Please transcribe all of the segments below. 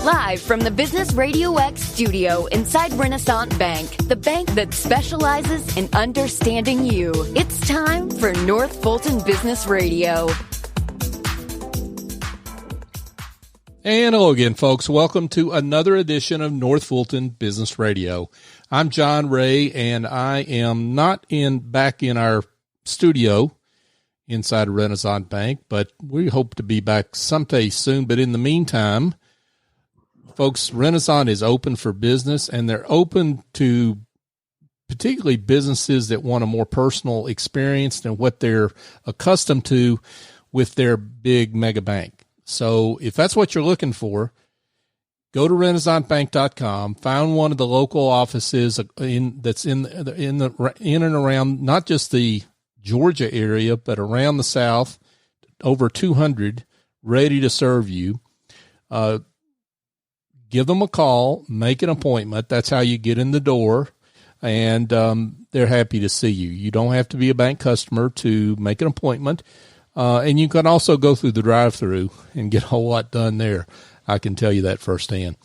Live from the Business Radio X studio inside Renaissance Bank, the bank that specializes in understanding you. It's time for North Fulton Business Radio. And hello again, folks. Welcome to another edition of North Fulton Business Radio. I'm John Ray, and I am not back in our studio inside Renaissance Bank, but we hope to be back someday soon. But in the meantime, folks, Renaissance is open for business, and they're open to particularly businesses that want a more personal experience than what they're accustomed to with their big mega bank. So if that's what you're looking for, go to renaissancebank.com, find one of the local offices that's in and around not just the Georgia area, but around the South, over 200 ready to serve you. Give them a call, make an appointment. That's how you get in the door, and they're happy to see you. You don't have to be a bank customer to make an appointment, and you can also go through the drive-thru and get a whole lot done there. I can tell you that firsthand.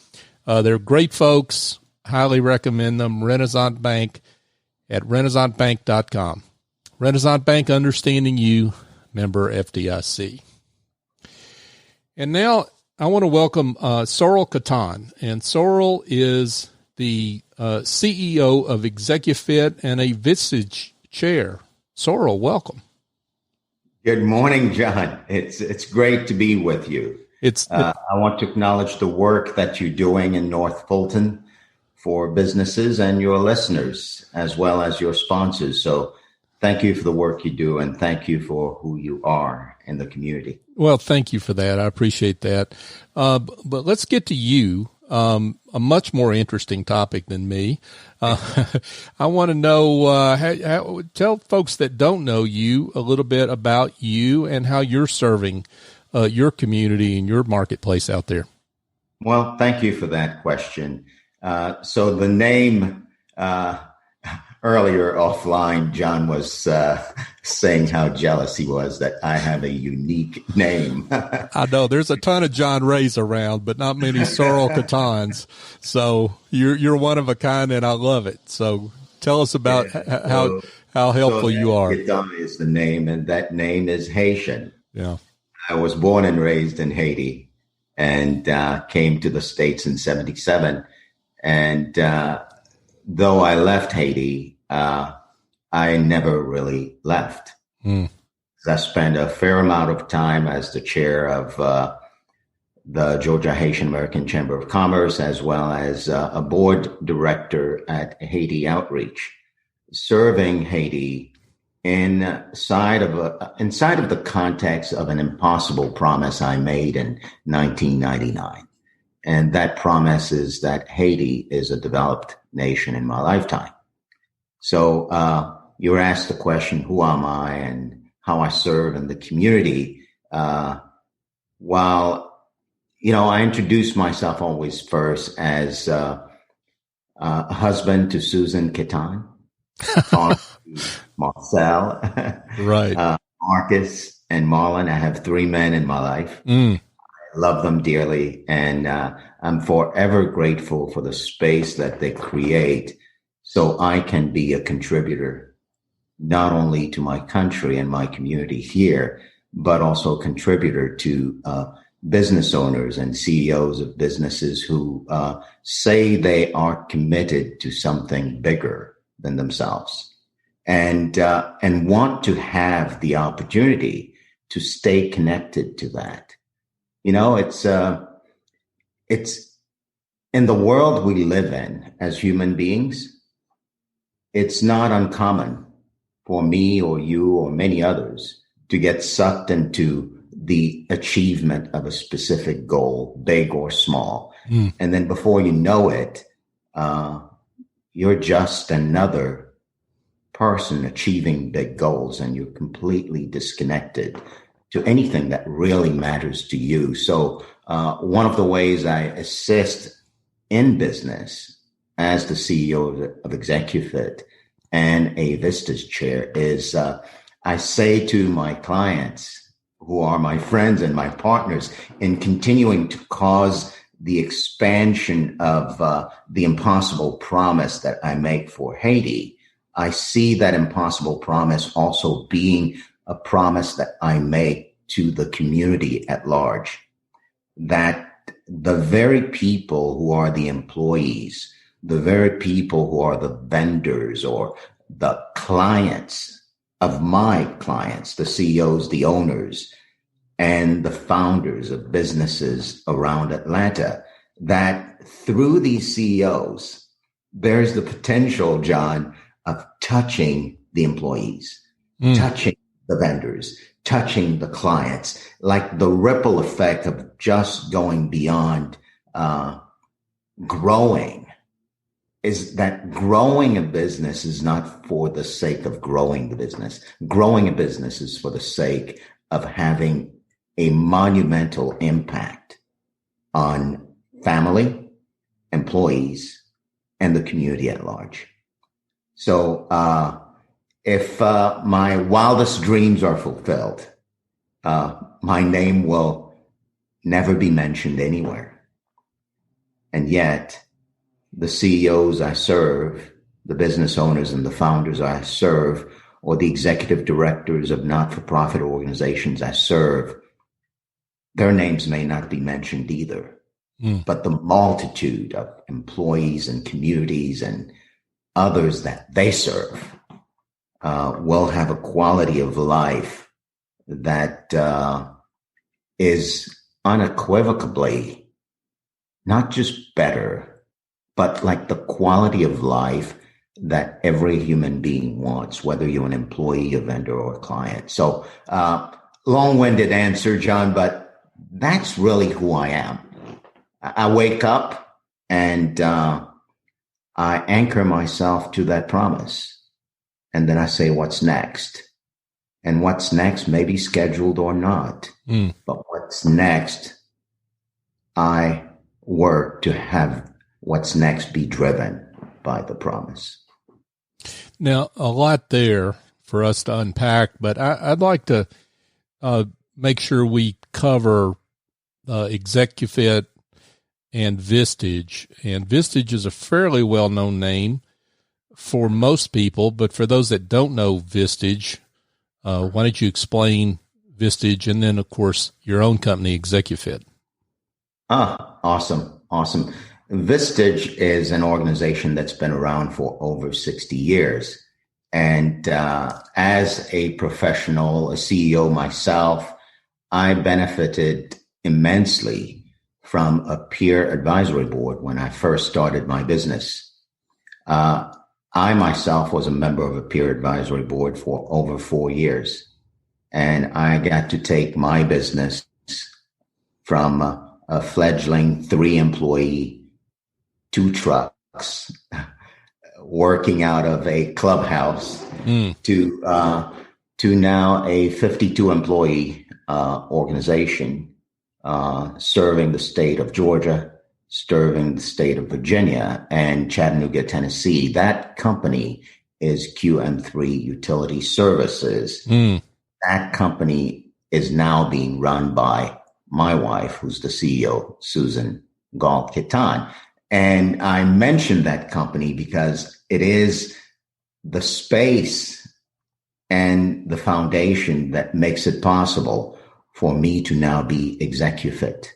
They're great folks. Highly recommend them. Renaissance Bank at renaissancebank.com. Renaissance Bank, understanding you, member FDIC. And now I want to welcome Saurel Quettan, and Saurel is the CEO of exeQfit and a Vistage Chair. Saurel, welcome. Good morning, John. It's great to be with you. I want to acknowledge the work that you're doing in North Fulton for businesses and your listeners, as well as your sponsors. So thank you for the work you do, and thank you for who you are in the community. Well, thank you for that. I appreciate that. But let's get to you, a much more interesting topic than me. I want to know, tell folks that don't know you a little bit about you and how you're serving your community and your marketplace out there. Well, thank you for that question. So the name, earlier offline, John was saying how jealous he was that I have a unique name. I know there's a ton of John Rays around, but not many Saurel Quettans. So you're one of a kind, and I love it. So tell us about how helpful you are. Quettan is the name, and that name is Haitian. Yeah, I was born and raised in Haiti, and came to the States in '77. And though I left Haiti, I never really left. I spent a fair amount of time as the chair of the Georgia Haitian American Chamber of Commerce, as well as a board director at Haiti Outreach, serving Haiti inside of the context of an impossible promise I made in 1999. And that promise is that Haiti is a developed nation in my lifetime. So you were asked the question, who am I and how I serve in the community? While, I introduce myself always first as a husband to Susan Quettan, father to Marcel, right. Marcus, and Marlon. I have 3 men in my life. I love them dearly, and I'm forever grateful for the space that they create so I can be a contributor, not only to my country and my community here, but also a contributor to business owners and CEOs of businesses who say they are committed to something bigger than themselves, and want to have the opportunity to stay connected to that. It's in the world we live in as human beings. It's not uncommon for me or you or many others to get sucked into the achievement of a specific goal, big or small. And then before you know it, you're just another person achieving big goals, and you're completely disconnected to anything that really matters to you. So one of the ways I assist in business as the CEO of exeQfit and a Vistage Chair is I say to my clients, who are my friends and my partners, in continuing to cause the expansion of the impossible promise that I make for Haiti, I see that impossible promise also being a promise that I make to the community at large, that the very people who are the employees, the very people who are the vendors or the clients of my clients, the CEOs, the owners, and the founders of businesses around Atlanta, that through these CEOs, there's the potential, John, of touching the employees, touching the vendors, touching the clients, like the ripple effect of just going beyond growing. Is that growing a business is not for the sake of growing the business. Growing a business is for the sake of having a monumental impact on family, employees, and the community at large. So if my wildest dreams are fulfilled, my name will never be mentioned anywhere. And yet, the CEOs I serve, the business owners and the founders I serve, or the executive directors of not-for-profit organizations I serve, their names may not be mentioned either. But the multitude of employees and communities and others that they serve will have a quality of life that is unequivocally not just better, but like the quality of life that every human being wants, whether you're an employee, a vendor, or a client. So long-winded answer, John, but that's really who I am. I wake up and I anchor myself to that promise. And then I say, what's next? And what's next may be scheduled or not. But what's next, I work to have what's next be driven by the promise. Now, a lot there for us to unpack, but I'd like to make sure we cover exeQfit and Vistage. And Vistage is a fairly well-known name for most people, but for those that don't know Vistage, why don't you explain Vistage and then, of course, your own company, exeQfit? Awesome. Vistage is an organization that's been around for over 60 years. And as a professional, a CEO myself, I benefited immensely from a peer advisory board when I first started my business. I myself was a member of a peer advisory board for over 4 years. And I got to take my business from a fledgling 3-employee, 2 trucks, working out of a clubhouse to now a 52-employee organization serving the state of Georgia, serving the state of Virginia, and Chattanooga, Tennessee. That company is QM3 Utility Services. That company is now being run by my wife, who's the CEO, Saurel Quettan. And I mentioned that company because it is the space and the foundation that makes it possible for me to now be exeQfit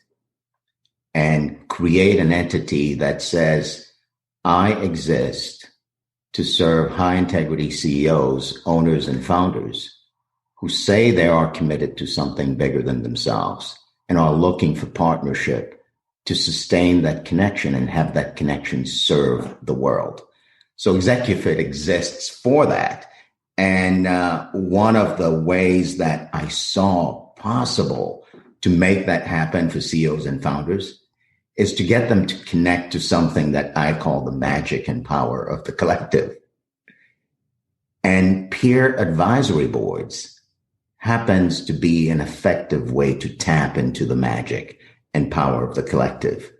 and create an entity that says, I exist to serve high integrity CEOs, owners, and founders who say they are committed to something bigger than themselves and are looking for partnership to sustain that connection and have that connection serve the world. So exeQfit exists for that. And one of the ways that I saw possible to make that happen for CEOs and founders is to get them to connect to something that I call the magic and power of the collective. And peer advisory boards happens to be an effective way to tap into the magic and power of the collective.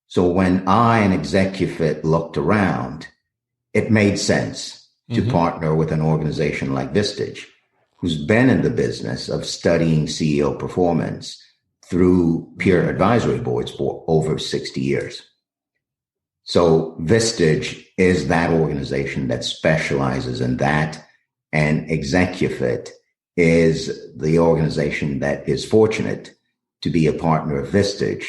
So when I and exeQfit looked around, it made sense to partner with an organization like Vistage, who's been in the business of studying CEO performance through peer advisory boards for over 60 years. So Vistage is that organization that specializes in that, and exeQfit is the organization that is fortunate to be a partner of Vistage,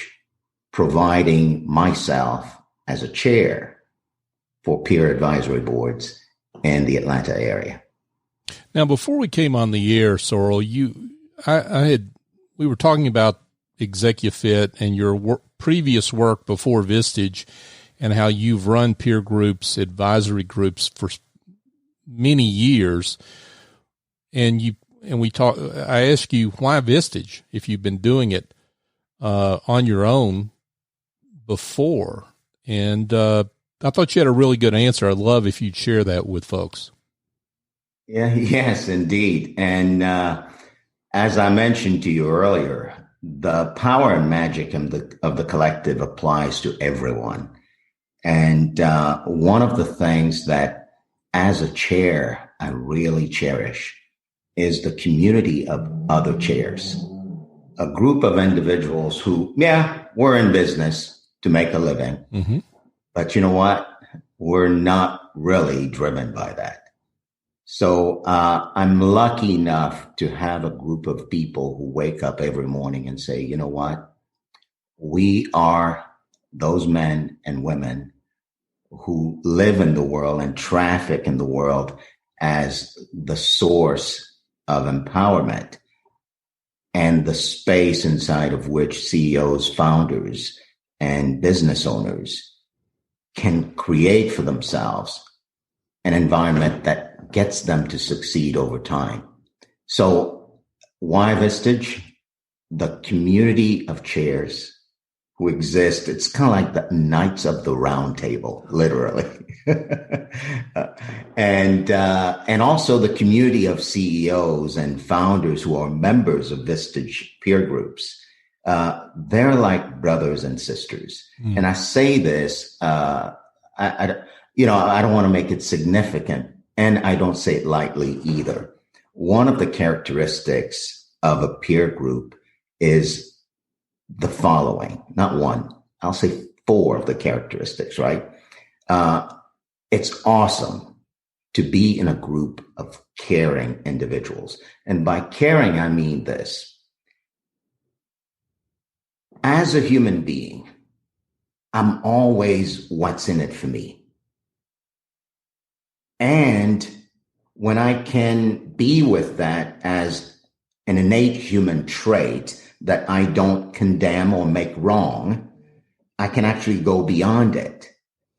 providing myself as a chair for peer advisory boards in the Atlanta area. Now, before we came on the air, Saurel, we were talking about exeQfit and your previous work before Vistage, and how you've run peer groups, advisory groups for many years. And I asked you, why Vistage if you've been doing it on your own before? And I thought you had a really good answer. I'd love if you'd share that with folks. Yeah, yes, indeed. And as I mentioned to you earlier, the power and magic of the collective applies to everyone. And one of the things that, as a chair, I really cherish is the community of other chairs, a group of individuals who, we're in business to make a living. Mm-hmm. But you know what? We're not really driven by that. So I'm lucky enough to have a group of people who wake up every morning and say, you know what? We are those men and women who live in the world and traffic in the world as the source of empowerment and the space inside of which CEOs, founders, and business owners can create for themselves an environment that gets them to succeed over time. So why Vistage? The community of chairs who exist. It's kind of like the Knights of the Round Table, literally. And also the community of CEOs and founders who are members of Vistage peer groups. They're like brothers and sisters. Mm. And I say this, I don't want to make it significant, and I don't say it lightly either. One of the characteristics of a peer group is the following, not one, I'll say 4 of the characteristics, right? It's awesome to be in a group of caring individuals. And by caring, I mean this. As a human being, I'm always what's in it for me. And when I can be with that as an innate human trait that I don't condemn or make wrong, I can actually go beyond it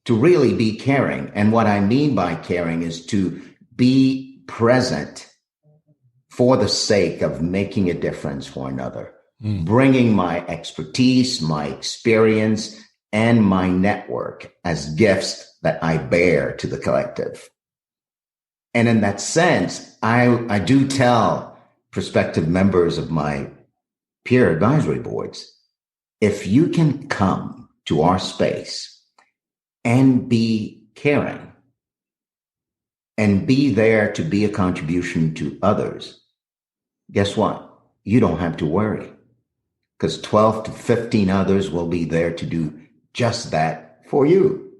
to really be caring. And what I mean by caring is to be present for the sake of making a difference for another, bringing my expertise, my experience, and my network as gifts that I bear to the collective. And in that sense, I do tell prospective members of my peer advisory boards, if you can come to our space and be caring and be there to be a contribution to others, guess what? You don't have to worry, because 12 to 15 others will be there to do just that for you.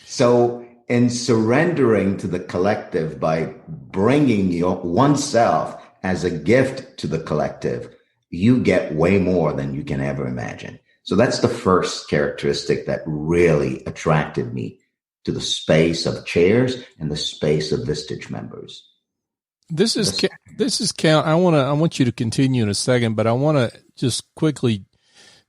So in surrendering to the collective by bringing oneself as a gift to the collective, you get way more than you can ever imagine. So that's the first characteristic that really attracted me to the space of chairs and the space of Vistage members. This is count. I want you to continue in a second, but I want to just quickly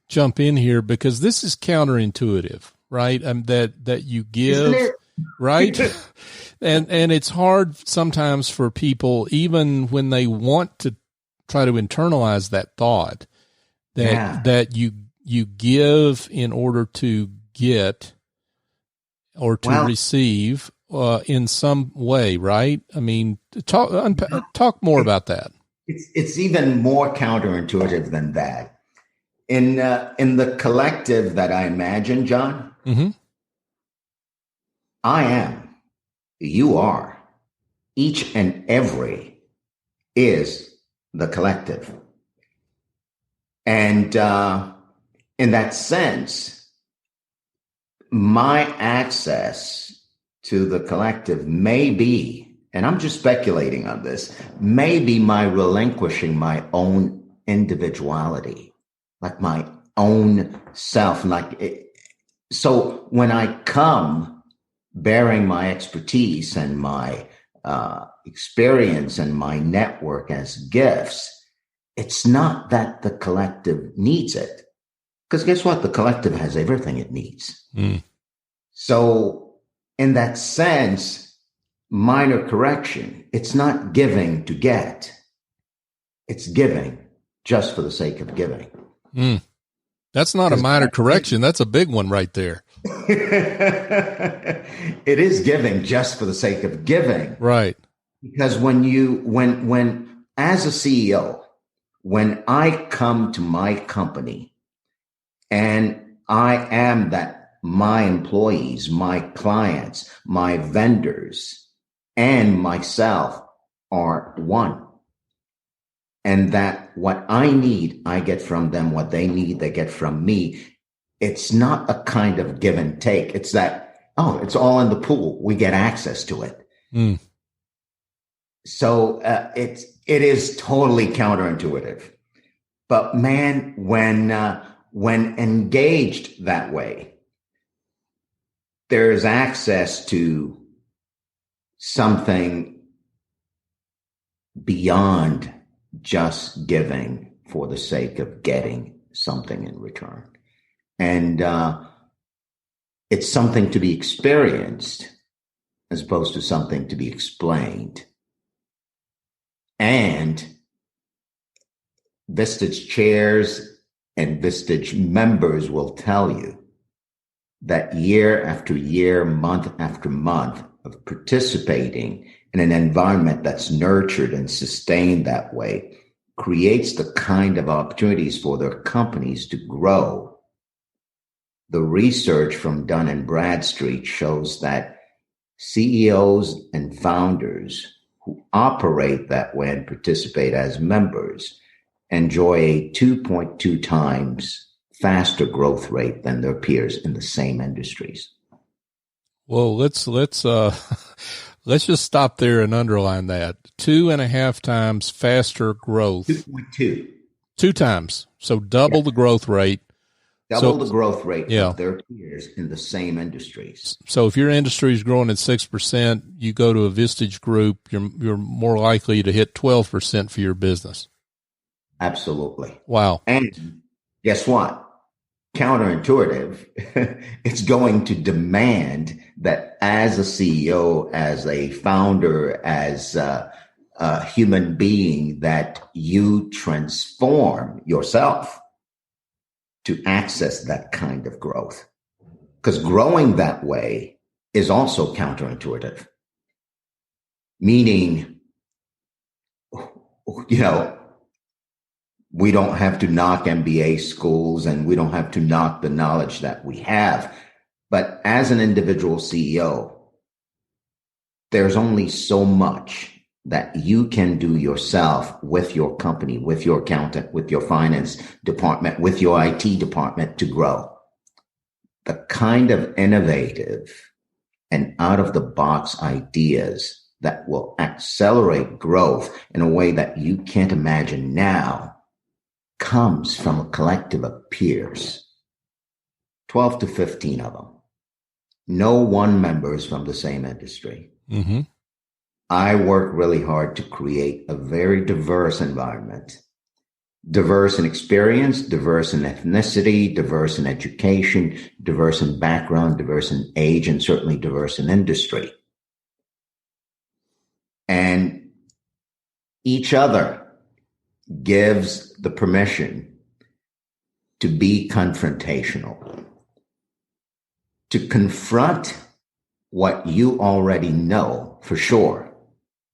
jump in here because this is counterintuitive, right? That you give, right? and it's hard sometimes for people, even when they want to try to internalize that thought that you give in order to get or to receive in some way, right? I mean, talk more about that. It's even more counterintuitive than that. In the collective that I imagine, John, mm-hmm. I am, you are, each and every is the collective. And in that sense, my access to the collective may be, and I'm just speculating on this, may be my relinquishing my own individuality, like my own self. So when I come bearing my expertise and my experience and my network as gifts, it's not that the collective needs it. Because guess what? The collective has everything it needs. Mm. So in that sense, minor correction, it's not giving to get. It's giving just for the sake of giving. Mm. That's not a minor correction. That's a big one right there. It is giving just for the sake of giving. Right. Because when as a CEO, when I come to my company and I am that my employees, my clients, my vendors, and myself are one. And that what I need, I get from them. What they need, they get from me. It's not a kind of give and take. It's that, it's all in the pool. We get access to it. Mm. So it is totally counterintuitive. But man, when engaged that way, there is access to something beyond just giving for the sake of getting something in return. And it's something to be experienced as opposed to something to be explained. And Vistage chairs and Vistage members will tell you that year after year, month after month of participating in an environment that's nurtured and sustained that way creates the kind of opportunities for their companies to grow. The research from Dun & Bradstreet shows that CEOs and founders who operate that way and participate as members enjoy a 2.2 times faster growth rate than their peers in the same industries. Well, let's just stop there and underline that. 2.5 times faster growth. 2.2. 2 times. So double the growth rate. Double the growth rate of their peers in the same industries. So if your industry is growing at 6%, you go to a Vistage group, you're more likely to hit 12% for your business. Absolutely. Wow. And guess what? Counterintuitive, it's going to demand that as a CEO, as a founder, as a human being, that you transform yourself to access that kind of growth. Because growing that way is also counterintuitive. Meaning, we don't have to knock MBA schools and we don't have to knock the knowledge that we have. But as an individual CEO, there's only so much that you can do yourself with your company, with your accountant, with your finance department, with your IT department to grow. The kind of innovative and out-of-the-box ideas that will accelerate growth in a way that you can't imagine now comes from a collective of peers, 12 to 15 of them. No one member is from the same industry. Mm-hmm. I work really hard to create a very diverse environment, diverse in experience, diverse in ethnicity, diverse in education, diverse in background, diverse in age, and certainly diverse in industry. And each other gives the permission to be confrontational, to confront what you already know for sure,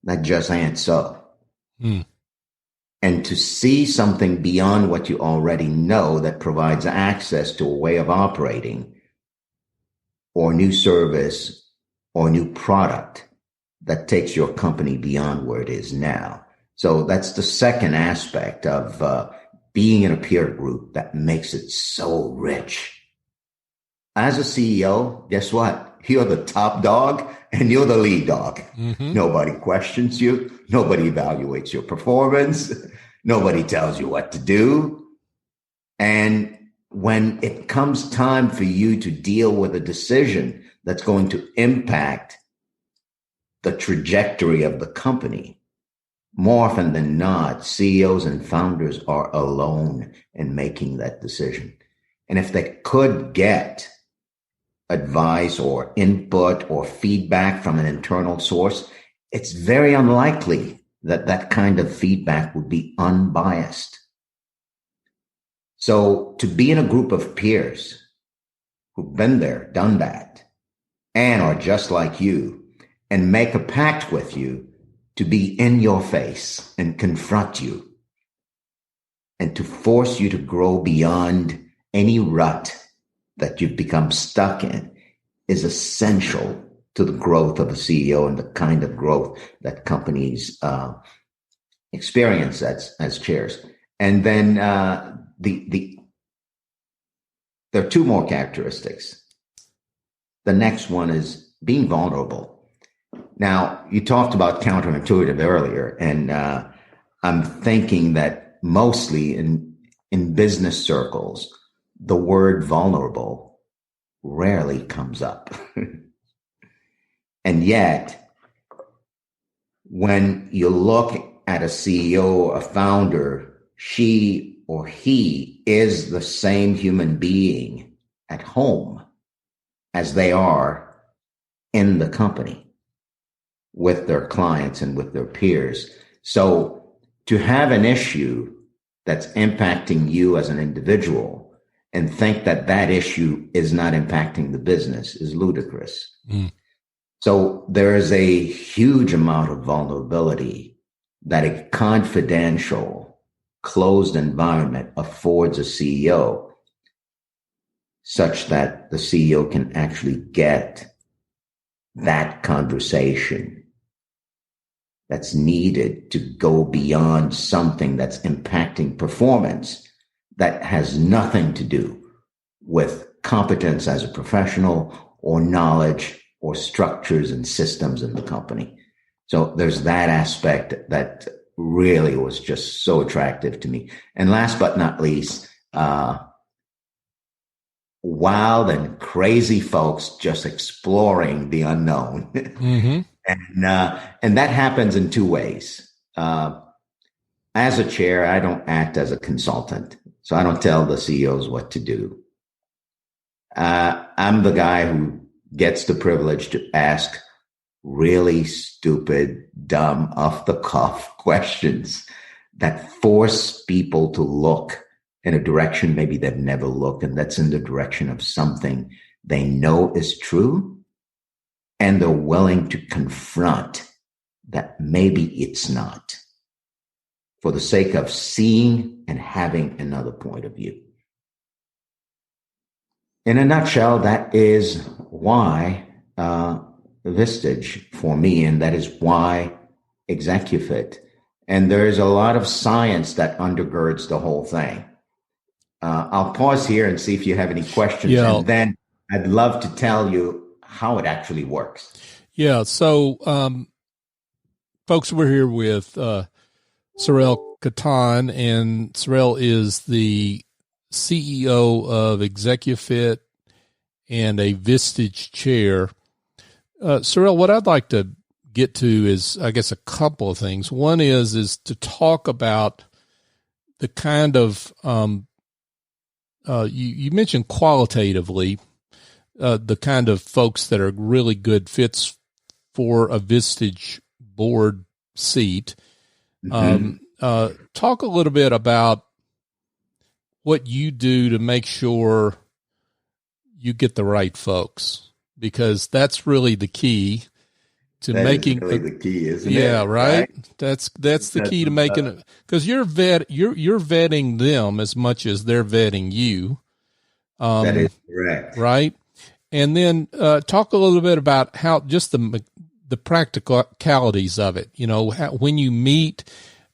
that just ain't so. Mm. And to see something beyond what you already know that provides access to a way of operating or new service or new product that takes your company beyond where it is now. So that's the second aspect of being in a peer group that makes it so rich. As a CEO, guess what? You're the top dog and you're the lead dog. Mm-hmm. Nobody questions you. Nobody evaluates your performance. Nobody tells you what to do. And when it comes time for you to deal with a decision that's going to impact the trajectory of the company, more often than not, CEOs and founders are alone in making that decision. And if they could get advice or input or feedback from an internal source, it's very unlikely that that kind of feedback would be unbiased. So to be in a group of peers who've been there, done that, and are just like you, and make a pact with you to be in your face and confront you, and to force you to grow beyond any rut that you've become stuck in, is essential to the growth of a CEO and the kind of growth that companies experience as chairs. And then there are two more characteristics. The next one is being vulnerable. Now, you talked about counterintuitive earlier, and I'm thinking that mostly in business circles, the word vulnerable rarely comes up. And yet, when you look at a CEO, a founder, she or he is the same human being at home as they are in the company with their clients and with their peers. So to have an issue that's impacting you as an individual and think that that issue is not impacting the business is ludicrous. Mm. So there is a huge amount of vulnerability that a confidential, closed environment affords a CEO, such that the CEO can actually get that conversation that's needed to go beyond something that's impacting performance that has nothing to do with competence as a professional or knowledge or structures and systems in the company. So there's that aspect that really was just so attractive to me. And last but not least, wild and crazy folks just exploring the unknown. Mm-hmm. And that happens in two ways. As a chair, I don't act as a consultant, so I don't tell the CEOs what to do. I'm the guy who gets the privilege to ask really stupid, dumb, off-the-cuff questions that force people to look in a direction maybe they've never looked, and that's in the direction of something they know is true, and they're willing to confront that maybe it's not, for the sake of seeing and having another point of view. In a nutshell, that is why Vistage for me, and that is why exeQfit. And there's a lot of science that undergirds the whole thing. I'll pause here and see if you have any questions, and then I'd love to tell you how it actually works. Yeah. So, folks, we're here with Saurel Quettan, and Saurel is the CEO of exeQfit and a Vistage Chair. Saurel, what I'd like to get to is, I guess, a couple of things. One is to talk about the kind of you mentioned qualitatively the kind of folks that are really good fits for a Vistage board seat. Mm-hmm. Talk a little bit about what you do to make sure you get the right folks, because that's really the key to making. Really the key, isn't it? Yeah, right. That's the key to making it, because you're vetting them as much as they're vetting you. That is correct. Right. And then talk a little bit about how just the practicalities of it. You know, when you meet,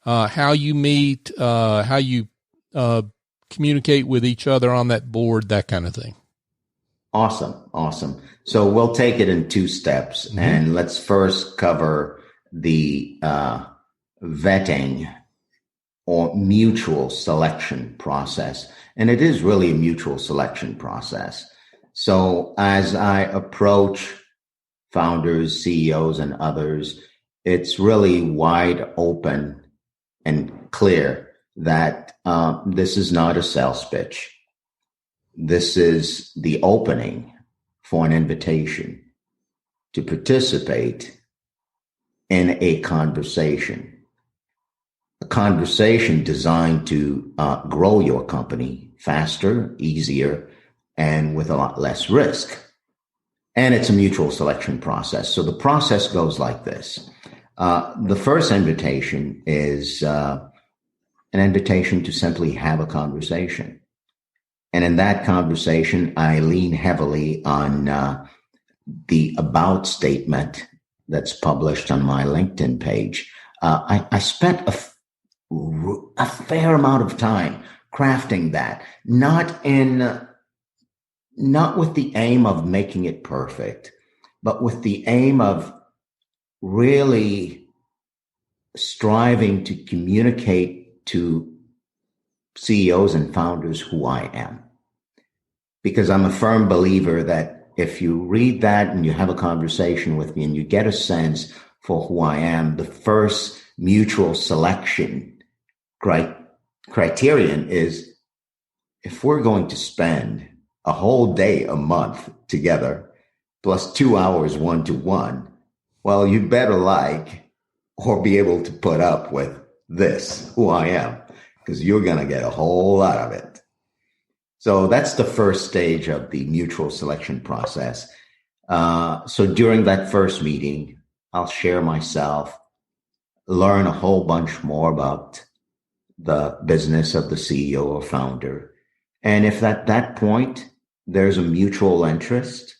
how you meet, how you communicate with each other on that board, that kind of thing? Awesome. So we'll take it in two steps, and let's first cover the vetting or mutual selection process. And it is really a mutual selection process. So as I approach founders, CEOs, and others, it's really wide open and clear that this is not a sales pitch. This is the opening for an invitation to participate in a conversation designed to grow your company faster, easier, and with a lot less risk. And it's a mutual selection process. So the process goes like this. The first invitation is an invitation to simply have a conversation. And in that conversation, I lean heavily on the about statement that's published on my LinkedIn page. I spent a fair amount of time crafting that, not with the aim of making it perfect, but with the aim of really striving to communicate to CEOs and founders who I am. Because I'm a firm believer that if you read that and you have a conversation with me and you get a sense for who I am, the first mutual selection criterion is, if we're going to spend a whole day a month together, plus 2 hours one-to-one, well, you better like or be able to put up with this, who I am, because you're going to get a whole lot of it. So that's the first stage of the mutual selection process. So during that first meeting, I'll share myself, learn a whole bunch more about the business of the CEO or founder. And if at that point there's a mutual interest,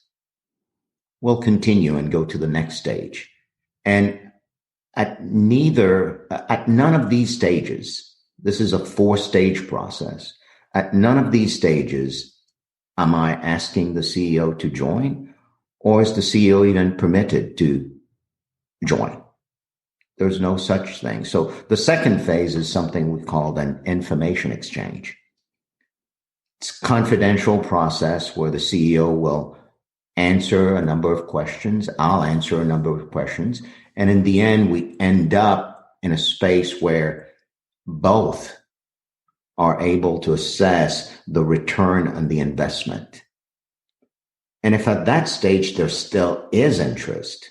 we'll continue and go to the next stage. And at none of these stages, this is a 4-stage process. At none of these stages am I asking the CEO to join, or is the CEO even permitted to join? There's no such thing. So the second phase is something we call an information exchange. It's a confidential process where the CEO will answer a number of questions. I'll answer a number of questions. And in the end, we end up in a space where both are able to assess the return on the investment. And if at that stage there still is interest,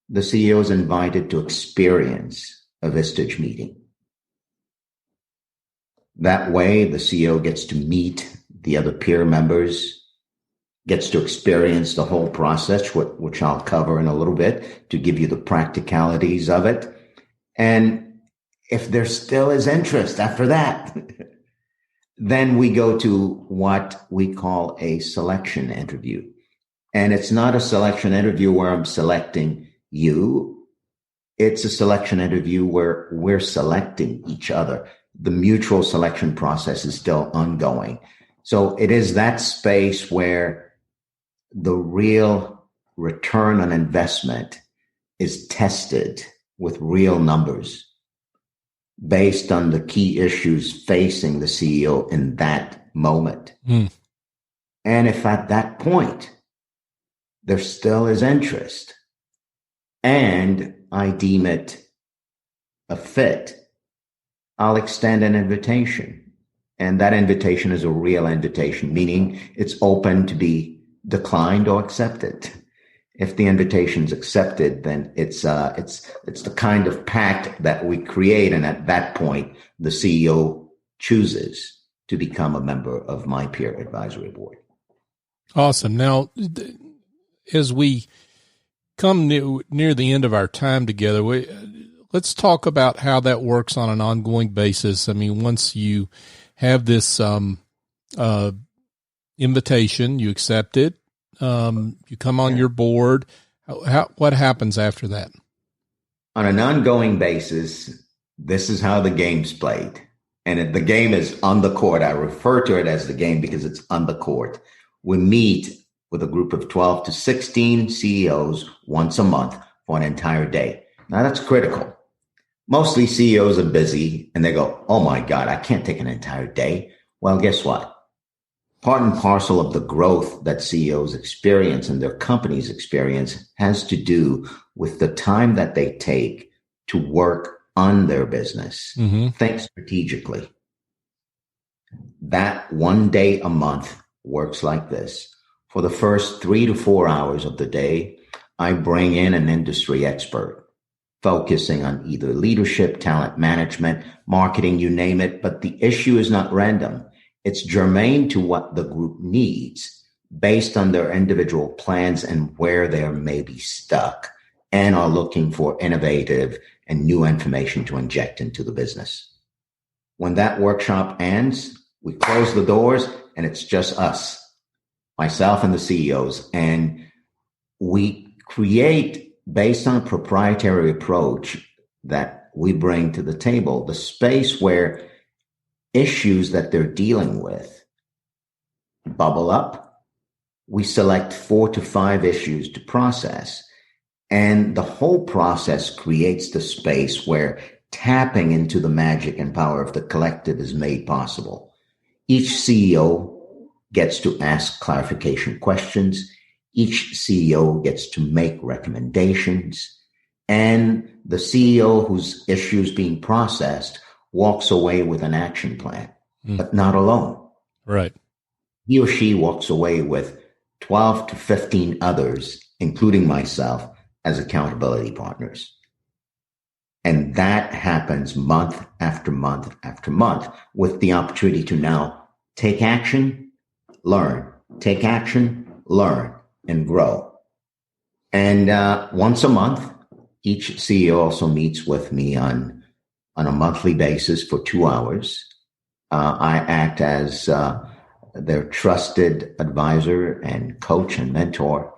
the CEO is invited to experience a Vistage meeting. That way, the CEO gets to meet the other peer members, gets to experience the whole process, which I'll cover in a little bit to give you the practicalities of it. And if there still is interest after that, then we go to what we call a selection interview. And it's not a selection interview where I'm selecting you. It's a selection interview where we're selecting each other. The mutual selection process is still ongoing. So it is that space where the real return on investment is tested with real numbers based on the key issues facing the CEO in that moment. And if at that point there still is interest and I deem it a fit, I'll extend an invitation. And that invitation is a real invitation, meaning it's open to be declined or accepted. If the invitation is accepted, then it's the kind of pact that we create, and at that point, the CEO chooses to become a member of my peer advisory board. Awesome. Now, as we come near the end of our time together, let's talk about how that works on an ongoing basis. I mean, once you have this invitation, you accept it, you come on your board. What happens after that? On an ongoing basis, this is how the game's played. And the game is on the court. I refer to it as the game because it's on the court. We meet with a group of 12 to 16 CEOs once a month for an entire day. Now, that's critical. Mostly CEOs are busy and they go, oh my God, I can't take an entire day. Well, guess what? Part and parcel of the growth that CEOs experience and their companies experience has to do with the time that they take to work on their business. Think strategically. That one day a month works like this. For the first 3 to 4 hours of the day, I bring in an industry expert focusing on either leadership, talent management, marketing, you name it. But the issue is not random. It's germane to what the group needs based on their individual plans and where they may be stuck and are looking for innovative and new information to inject into the business. When that workshop ends, we close the doors and it's just us, myself and the CEOs. And we create, based on a proprietary approach that we bring to the table, the space where issues that they're dealing with bubble up. We select 4 to 5 issues to process. And the whole process creates the space where tapping into the magic and power of the collective is made possible. Each CEO gets to ask clarification questions. Each CEO gets to make recommendations. And the CEO whose issue is being processed walks away with an action plan, but not alone. Right. He or she walks away with 12 to 15 others, including myself, as accountability partners. And that happens month after month after month with the opportunity to now take action, learn, take action, learn, and grow. And once a month, each CEO also meets with me on a monthly basis for 2 hours. I act as their trusted advisor and coach and mentor,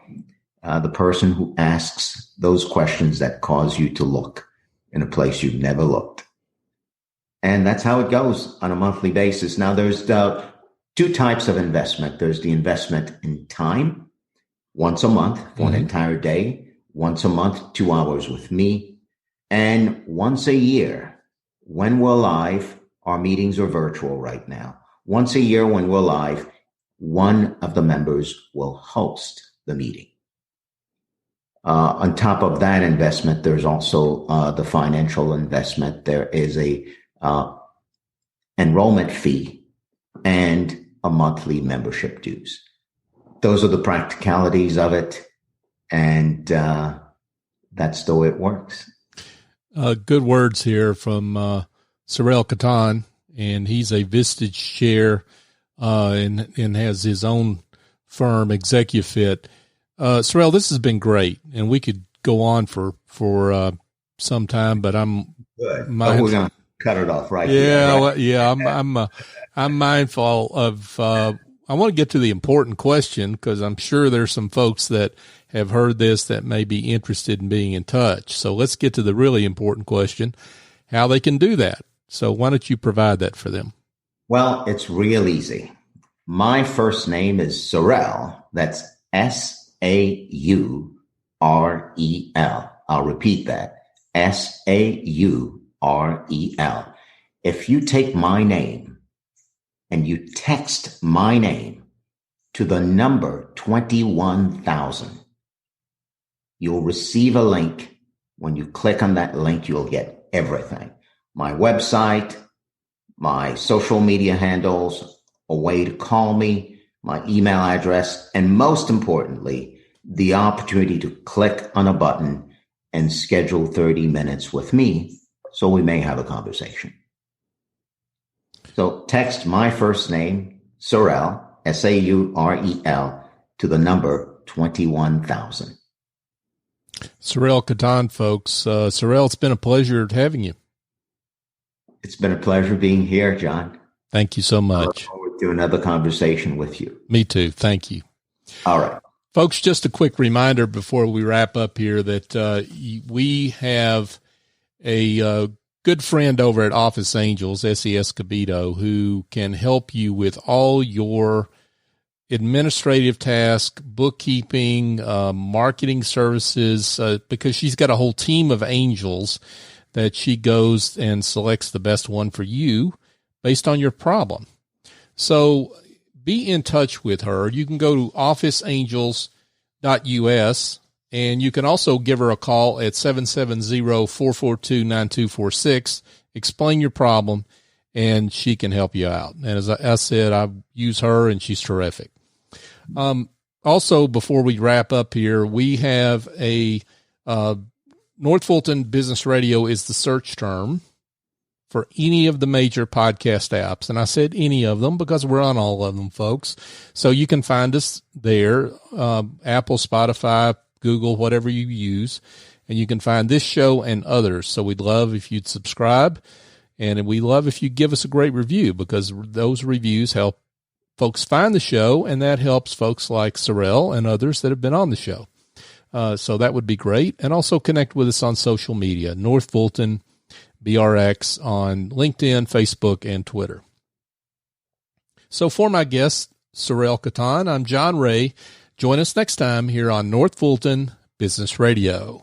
the person who asks those questions that cause you to look in a place you've never looked. And that's how it goes on a monthly basis. Now, there's 2 types of investment. There's the investment in time, once a month for an entire day, once a month, 2 hours with me, and once a year when we're live. Our meetings are virtual right now. Once a year when we're live, one of the members will host the meeting. On top of that investment, there's also the financial investment. There is a enrollment fee and a monthly membership dues. Those are the practicalities of it, and that's the way it works. Good words here from Saurel Quettan, and he's a Vistage Chair and has his own firm, exeQfit. Saurel, this has been great, and we could go on for some time, but I'm good. We're going to cut it off right here. Yeah, right? well, yeah. I'm mindful of. I want to get to the important question because I'm sure there's some folks that have heard this that may be interested in being in touch. So let's get to the really important question: how they can do that. So why don't you provide that for them? Well, it's real easy. My first name is Saurel. That's Saurel. I'll repeat that. Saurel. If you take my name and you text my name to the number 21,000, you'll receive a link. When you click on that link, you'll get everything. My website, my social media handles, a way to call me, my email address, and most importantly, the opportunity to click on a button and schedule 30 minutes with me so we may have a conversation. So text my first name, Saurel, Saurel, to the number 21,000. Saurel Quettan, folks. Saurel, it's been a pleasure having you. It's been a pleasure being here, John. Thank you so much. I look forward to another conversation with you. Me too. Thank you. All right. Folks, just a quick reminder before we wrap up here that we have a good friend over at Office Angels, SE Escobedo, who can help you with all your administrative tasks, bookkeeping, marketing services, because she's got a whole team of angels that she goes and selects the best one for you based on your problem. So be in touch with her. You can go to officeangels.us, and you can also give her a call at 770-442-9246. Explain your problem, and she can help you out. And as I said, I use her, and she's terrific. Also, before we wrap up here, we have a North Fulton Business Radio is the search term for any of the major podcast apps. And I said any of them because we're on all of them, folks. So you can find us there, Apple, Spotify, Google, whatever you use. And you can find this show and others. So we'd love if you'd subscribe. And we love if you give us a great review, because those reviews help folks find the show, and that helps folks like Saurel and others that have been on the show. So that would be great. And also connect with us on social media, North Fulton BRX on LinkedIn, Facebook, and Twitter. So for my guest, Saurel Quettan, I'm John Ray. Join us next time here on North Fulton Business Radio.